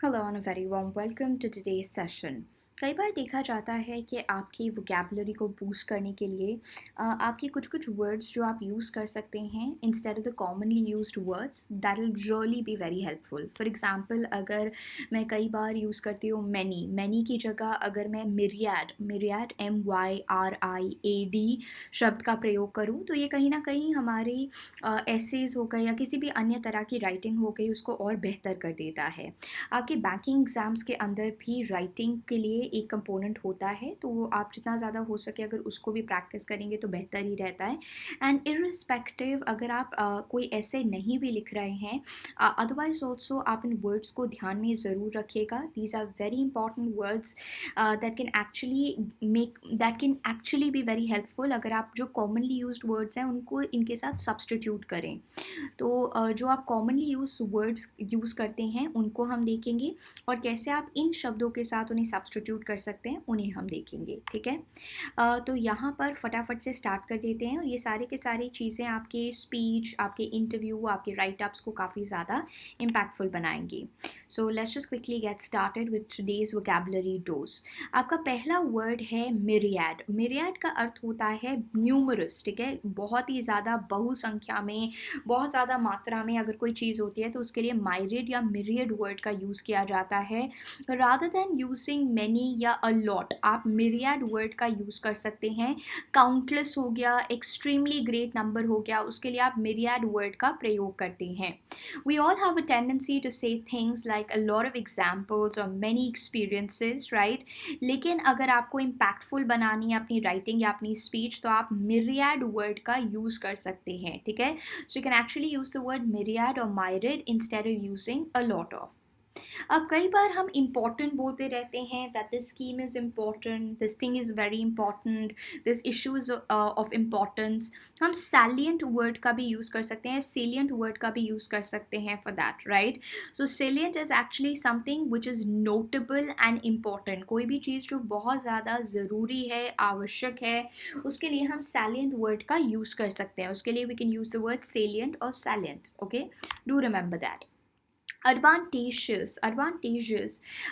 Hello and a very warm welcome to today's session. कई बार देखा जाता है कि आपकी वोकेबलरी को बूस्ट करने के लिए आपके कुछ कुछ वर्ड्स जो आप यूज़ कर सकते हैं instead of the commonly used words that will really be very helpful. For example, अगर मैं कई बार यूज़ करती हूँ मैनी मैनी की जगह अगर मैं मिरियाड मिरियाड MYRIAD शब्द का प्रयोग करूँ तो ये कहीं ना कहीं हमारी एसेज हो गए या किसी भी अन्य तरह की राइटिंग हो गई उसको और बेहतर कर देता है. आपके बैंकिंग एग्ज़ाम्स के अंदर भी राइटिंग के लिए एक कंपोनेंट होता है, तो वो आप जितना ज़्यादा हो सके अगर उसको भी प्रैक्टिस करेंगे तो बेहतर ही रहता है. एंड इर्रिस्पेक्टिव अगर आप कोई ऐसे नहीं भी लिख रहे हैं, अदरवाइज ऑल्सो आप इन वर्ड्स को ध्यान में ज़रूर रखिएगा. These are very important words that can actually be very helpful अगर आप जो कॉमनली यूज्ड वर्ड्स हैं उनको इनके साथ सब्सटीट्यूट करें. तो जो आप कॉमनली वर्ड्स यूज़ करते हैं उनको हम देखेंगे और कैसे आप इन शब्दों के साथ उन्हें सब्सटीट्यूट कर सकते हैं उन्हें हम देखेंगे. ठीक है. तो यहाँ पर फटाफट से स्टार्ट कर देते हैं और ये सारे के सारी चीज़ें आपके स्पीच, आपके इंटरव्यू, आपके राइट अप्स को काफ़ी ज़्यादा इम्पैक्टफुल बनाएंगी. So let's just quickly get started with today's vocabulary dose. आपका पहला वर्ड है मिरियाड. मिरियाड का अर्थ होता है न्यूमरस. ठीक है. बहुत ही ज़्यादा बहुसंख्या में, बहुत ज़्यादा मात्रा में अगर कोई चीज़ होती है तो उसके लिए माइरिड या मिरियड वर्ड का यूज़ किया जाता है. रादर दैन यूजिंग मैनी या अ लॉट आप मिरियड वर्ड का यूज़ कर सकते हैं. काउंटलेस हो गया, एक्सट्रीमली ग्रेट नंबर हो गया, उसके लिए आप मिरियड वर्ड का प्रयोग करते हैं. We all have a tendency to say things like a lot of examples और मैनी एक्सपीरियंसेस, राइट. लेकिन अगर आपको इम्पैक्टफुल बनानी है अपनी राइटिंग या अपनी स्पीच तो आप मिरियड वर्ड का यूज़ कर सकते हैं. ठीक है. So you can actually use the word myriad or myriad instead of using a lot of. अब कई बार हम इम्पॉर्टेंट बोलते रहते हैं that this scheme is important, this thing is very important, this issues of importance. हम salient word का भी use कर सकते हैं, सेलियंट वर्ड का भी यूज़ कर सकते हैं for that, right. So salient is actually something which is notable and important. कोई भी चीज़ जो बहुत ज़्यादा ज़रूरी है, आवश्यक है, उसके लिए हम सैलियंट वर्ड का यूज़ कर सकते हैं. उसके लिए we can use the word salient और salient. Okay, do remember that. Advantages.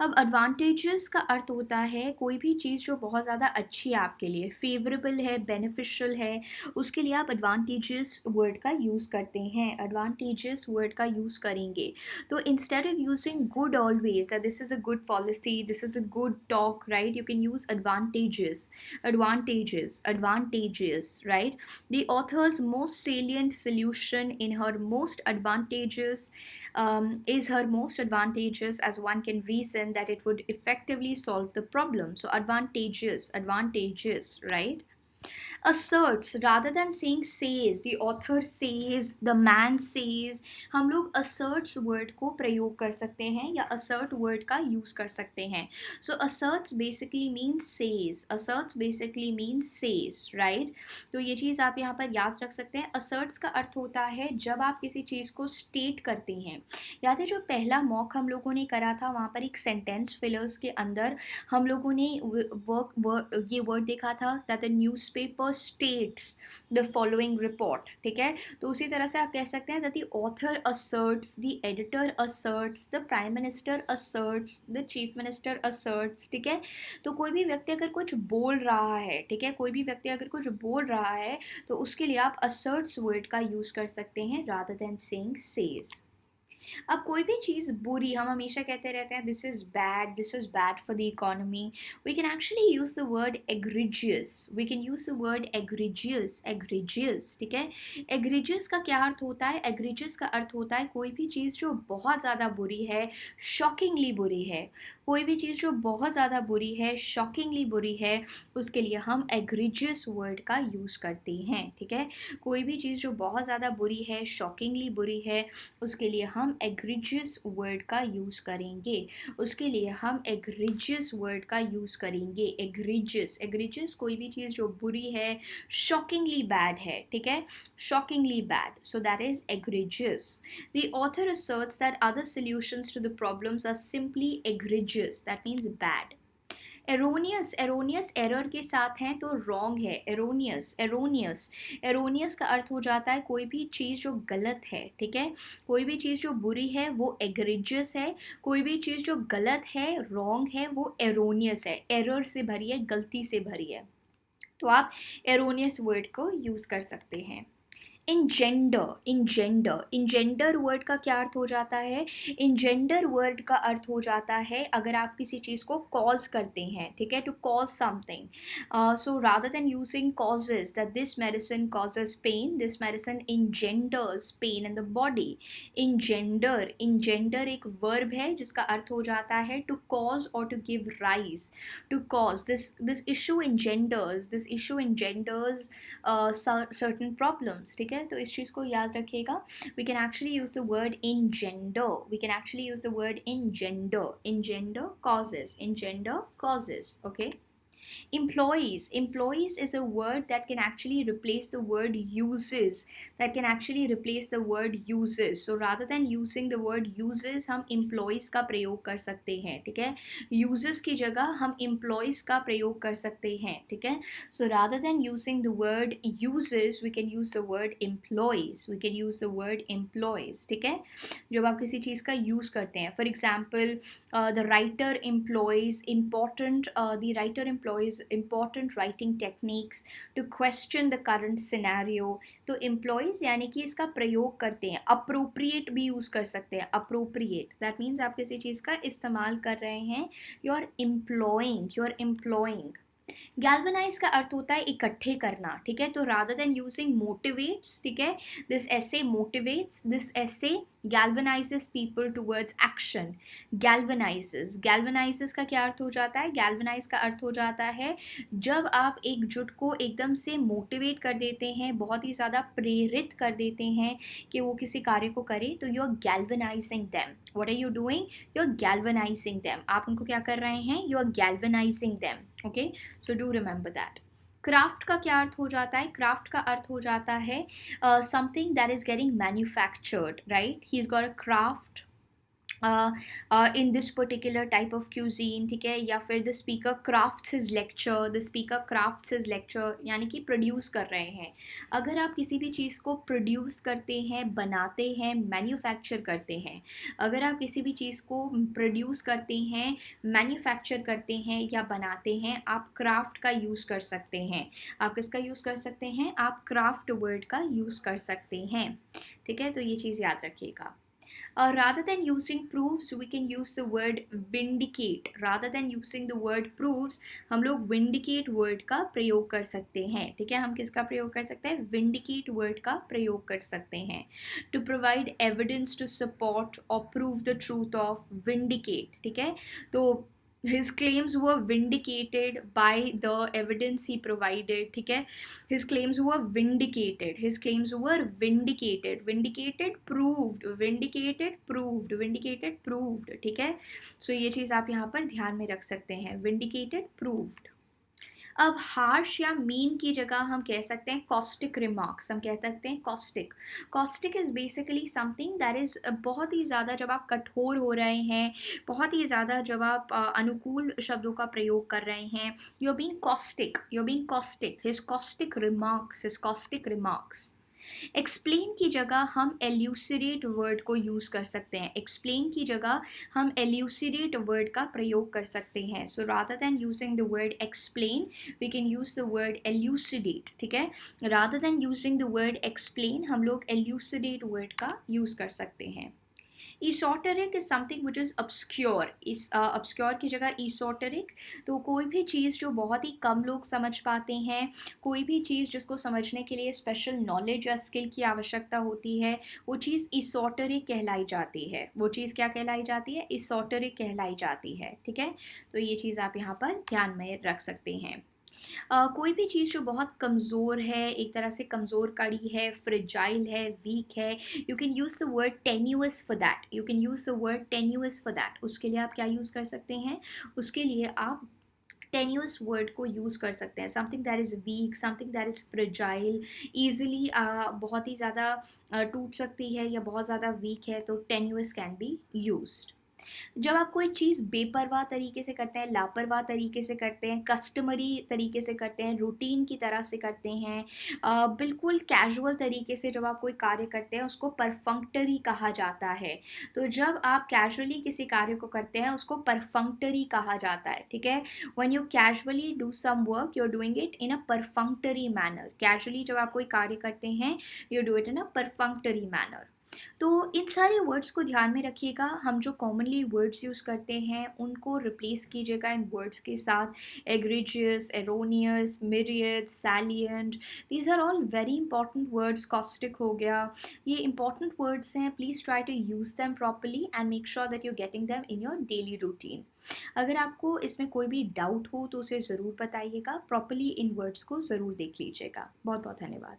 अब एडवांटेजेस का अर्थ होता है कोई भी चीज़ जो बहुत ज़्यादा अच्छी है आपके लिए, फेवरेबल है, बेनिफिशियल है, उसके लिए आप एडवांटेजेस वर्ड का यूज़ करते हैं, एडवांटेजेस वर्ड का यूज़ करेंगे. तो instead of using good always that this is a good policy, this is a good talk, right, you can use advantages. Advantages, right. The author's most salient solution in her most advantageous is her most advantageous as one can reason that it would effectively solve the problem. So advantages, right. Asserts rather than saying says, the author says, the man says, हम लोग asserts word को प्रयोग कर सकते हैं या assert word का use कर सकते हैं. So asserts basically means says, asserts basically means says, right. तो ये चीज़ आप यहाँ पर याद रख सकते हैं. asserts का अर्थ होता है जब आप किसी चीज़ को state करते हैं. याद है जो पहला मॉक हम लोगों ने करा था वहाँ पर एक सेंटेंस फिलर्स के अंदर हम लोगों ने ये वर्ड देखा था that the newspaper states the following report. ठीक है. तो उसी तरह से आप कह सकते हैं that the author assets, the editor assets, the prime minister assets, the chief minister assets. ठीक है. तो कोई भी व्यक्ति अगर कुछ बोल रहा है, ठीक है, कोई भी व्यक्ति अगर कुछ बोल रहा है तो उसके लिए आप असर्ट्स वर्ड का यूज़ कर सकते हैं रादर देन सेइंग सेज. अब कोई भी चीज़ बुरी, हम हमेशा कहते रहते हैं this is bad for the economy. We can actually use the word egregious. We can use the word egregious. ठीक है. एग्रीजियस का क्या अर्थ होता है? एग्रीजियस का अर्थ होता है कोई भी चीज़ जो बहुत ज़्यादा बुरी है, शॉकिंगली बुरी है. कोई भी चीज़ जो बहुत ज़्यादा बुरी है, शॉकिंगली बुरी है, उसके लिए हम एग्रीजियस वर्ड का यूज़ करते हैं. ठीक है. कोई भी चीज़ जो बहुत ज़्यादा बुरी है, शॉकिंगली बुरी है, उसके लिए हम एग्रीजियस वर्ड का यूज़ करेंगे. उसके लिए हम एग्रीजियस वर्ड का यूज़ करेंगे. एग्रीजियस कोई भी चीज़ जो बुरी है, शॉकिंगली बैड है. ठीक है. Shockingly bad. So that is egregious. The author asserts that other solutions to the problems are simply egregious. That means bad. Erroneous, erroneous error के साथ हैं तो रॉन्ग है। एरोनियस, एरोनियस, एरोनियस का अर्थ हो जाता है कोई भी चीज़ जो गलत है, ठीक है, कोई भी चीज़ जो बुरी है वो एग्रेजियस है, कोई भी चीज़ जो गलत है, रॉन्ग है, वो एरोनियस है, एरर से भरी है, गलती से भरी है। तो आप एरोनियस वर्ड को यूज़ कर सकते हैं। इंजेंडर, इंजेंडर, इंजेंडर वर्ड का क्या अर्थ हो जाता है? इंजेंडर वर्ड का अर्थ हो जाता है अगर आप किसी चीज़ को कॉज करते हैं, ठीक है, to cause something. So rather than using causes that this medicine causes pain, this medicine engenders pain in the body. Engender, engender एक वर्ब है जिसका अर्थ हो जाता है टू कॉज और to give rise, to cause this issue engenders, this issue engenders certain problems, ठीक है, तो इस चीज़ को याद रखिएगा। we can actually use the word engender, we can actually use the word engender, engender causes, engender causes, okay. Employees, employees is a word that can actually replace the word uses, that can actually replace the word uses. So rather than using the word uses हम employees का प्रयोग कर सकते हैं, ठीक है, uses की जगह हम employees का प्रयोग कर सकते हैं, ठीक है। So rather than using the word uses we can use the word employees, we can use the word employees, ठीक है। जब आप किसी चीज़ का यूज़ करते हैं, for example the writer employs important the writer employs important writing techniques to question the current scenario. तो employs यानी कि इसका प्रयोग करते हैं, appropriate भी यूज़ कर सकते हैं, appropriate that means आप किसी चीज़ का इस्तेमाल कर रहे हैं, you are employing, you are employing. Galvanise का अर्थ होता है इकट्ठे करना, ठीक है, तो रादर देन यूजिंग मोटिवेट्स, ठीक है, दिस ऐसे मोटिवेट्स, दिस ऐसे galvanizes people towards action. galvanizes, galvanizes का क्या अर्थ हो जाता है? galvanize का अर्थ हो जाता है जब आप एक जुट को एकदम से मोटिवेट कर देते हैं, बहुत ही ज़्यादा प्रेरित कर देते हैं कि वो किसी कार्य को करे, तो you are galvanizing them. what are you doing? you are galvanizing them. आप उनको क्या कर रहे हैं? you are galvanizing them. okay, so do remember that. Craft का क्या अर्थ हो जाता है? क्राफ्ट का अर्थ हो जाता है something that is getting manufactured, right, he is got a craft in this particular type of cuisine, ठीक है, या फिर the speaker crafts his lecture, the speaker crafts his lecture यानी कि प्रोड्यूस कर रहे हैं। अगर आप किसी भी चीज़ को प्रोड्यूस करते हैं, बनाते हैं, मैन्युफैक्चर करते हैं, अगर आप किसी भी चीज़ को प्रोड्यूस करते हैं, मैन्युफैक्चर करते हैं या बनाते हैं, आप क्राफ्ट का यूज़ कर सकते हैं। आप किसका यूज़ कर सकते हैं? आप क्राफ्ट वर्ड का यूज़ कर सकते हैं, ठीक है, तो ये चीज़ याद रखिएगा। Rather than using proves we can use the word vindicate. rather than using the word proves हम लोग vindicate word का प्रयोग कर सकते हैं, ठीक है, हम किसका प्रयोग कर सकते हैं? vindicate word का प्रयोग कर सकते हैं। to provide evidence to support or prove the truth of, vindicate, ठीक है, तो his claims were vindicated by the evidence he provided, ठीक है, his claims were vindicated, his claims were vindicated, vindicated proved, vindicated proved, vindicated proved, ठीक है, सो ये चीज़ आप यहाँ पर ध्यान में रख सकते हैं, vindicated proved। अब हार्श या मीन की जगह हम कह सकते हैं कॉस्टिक रिमार्क्स, हम कह सकते हैं caustic. Caustic is basically something that is बहुत ही ज़्यादा जब आप कठोर हो रहे हैं, बहुत ही ज़्यादा जब आप अनुकूल शब्दों का प्रयोग कर रहे हैं, you are being caustic, you are being caustic, his caustic remarks, his caustic remarks. Explain की जगह हम एल्यूसिडेट वर्ड को यूज़ कर सकते हैं, एक्सप्लेन की जगह हम एल्यूसिडेट वर्ड का प्रयोग कर सकते हैं। So rather than using the word explain we can use the word elucidate, ठीक है, rather than using the word explain हम लोग एल्यूसिडेट वर्ड का यूज़ कर सकते हैं। Esoteric is something which is obscure, इस obscure की जगह ईसोटेरिक, तो कोई भी चीज़ जो बहुत ही कम लोग समझ पाते हैं, कोई भी चीज़ जिसको समझने के लिए स्पेशल नॉलेज या स्किल की आवश्यकता होती है, वो चीज़ ईसोटेरिक कहलाई जाती है, वो चीज़ क्या कहलाई जाती है? ईसोटेरिक कहलाई जाती है, ठीक है, तो ये चीज़ आप यहाँ पर ध्यान में रख सकते हैं। कोई भी चीज़ जो बहुत कमज़ोर है, एक तरह से कमज़ोर कड़ी है, फ्रिजाइल है, वीक है, you can use the word tenuous for that, you can use the word tenuous for that. उसके लिए आप क्या यूज़ कर सकते हैं? उसके लिए आप टेन्यूअस वर्ड को यूज़ कर सकते हैं, something that is week, something that is fragile, easily बहुत ही ज़्यादा टूट सकती है या बहुत ज़्यादा वीक है, तो टेन्यूअस कैन बी यूज्ड। जब आप कोई चीज़ बेपरवाह तरीके से करते हैं, लापरवाह तरीके से करते हैं, कस्टमरी तरीके से करते हैं, रूटीन की तरह से करते हैं, बिल्कुल कैजुअल तरीके से जब आप कोई कार्य करते हैं, उसको परफंक्टरी कहा जाता है। तो जब आप कैजुअली किसी कार्य को करते हैं, उसको परफंक्टरी कहा जाता है, ठीक है? When you casually do some work, you are doing it in a perfunctory manner. Casually जब आप कोई कार्य करते हैं, you do it in a perfunctory manner. तो इन सारे वर्ड्स को ध्यान में रखिएगा। हम जो कॉमनली वर्ड्स यूज़ करते हैं उनको रिप्लेस कीजिएगा इन वर्ड्स के साथ। Egregious, erroneous, myriad, salient, these are all very important words. Caustic हो गया, ये इंपॉर्टेंट वर्ड्स हैं। Please try to use them properly and make sure that you getting them in your daily routine. अगर आपको इसमें कोई भी डाउट हो तो उसे ज़रूर बताइएगा। प्रॉपरली इन वर्ड्स को ज़रूर देख लीजिएगा। बहुत बहुत धन्यवाद।